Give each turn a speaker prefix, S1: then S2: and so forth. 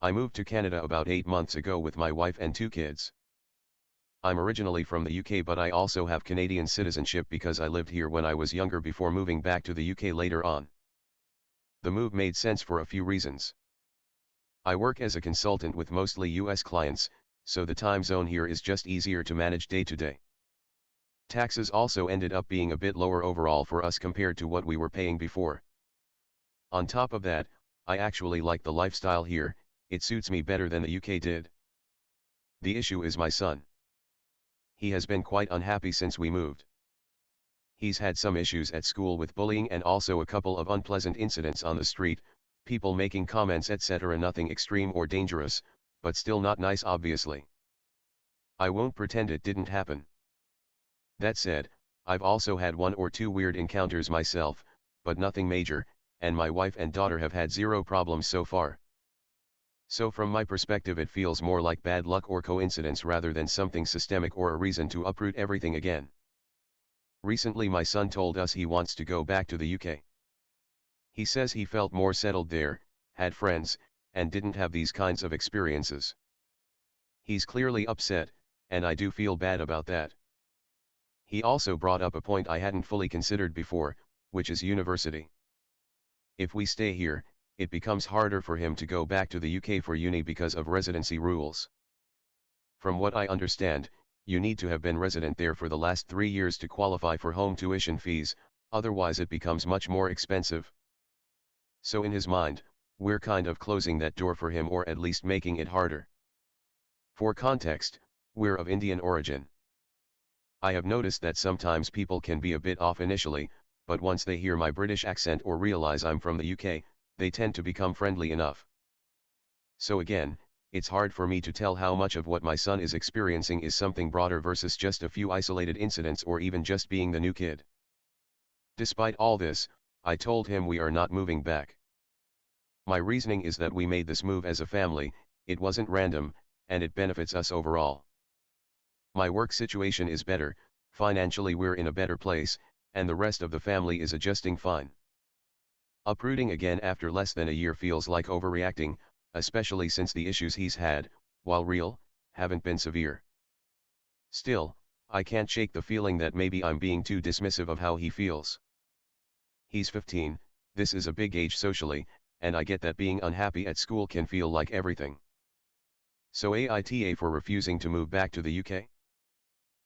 S1: I moved to Canada about 8 months ago with my wife and 2 kids. I'm originally from the UK, but I also have Canadian citizenship because I lived here when I was younger before moving back to the UK later on. The move made sense for a few reasons. I work as a consultant with mostly US clients, so the time zone here is just easier to manage day to day. Taxes also ended up being a bit lower overall for us compared to what we were paying before. On top of that, I actually like the lifestyle here. It suits me better than the UK did. The issue is my son. He has been quite unhappy since we moved. He's had some issues at school with bullying and also a couple of unpleasant incidents on the street, people making comments etc. Nothing extreme or dangerous, but still not nice obviously. I won't pretend it didn't happen. That said, I've also had 1 or 2 weird encounters myself, but nothing major, and my wife and daughter have had 0 problems so far. So from my perspective it feels more like bad luck or coincidence rather than something systemic or a reason to uproot everything again. Recently my son told us he wants to go back to the UK. He says he felt more settled there, had friends, and didn't have these kinds of experiences. He's clearly upset, and I do feel bad about that. He also brought up a point I hadn't fully considered before, which is university. If we stay here, it becomes harder for him to go back to the UK for uni because of residency rules. From what I understand, you need to have been resident there for the last 3 years to qualify for home tuition fees, otherwise it becomes much more expensive. So in his mind, we're kind of closing that door for him or at least making it harder. For context, we're of Indian origin. I have noticed that sometimes people can be a bit off initially, but once they hear my British accent or realize I'm from the UK, they tend to become friendly enough. So again, it's hard for me to tell how much of what my son is experiencing is something broader versus just a few isolated incidents or even just being the new kid. Despite all this, I told him we are not moving back. My reasoning is that we made this move as a family, it wasn't random, and it benefits us overall. My work situation is better, financially we're in a better place, and the rest of the family is adjusting fine. Uprooting again after less than a year feels like overreacting, especially since the issues he's had, while real, haven't been severe. Still, I can't shake the feeling that maybe I'm being too dismissive of how he feels. He's 15, this is a big age socially, and I get that being unhappy at school can feel like everything. So AITA for refusing to move back to the UK?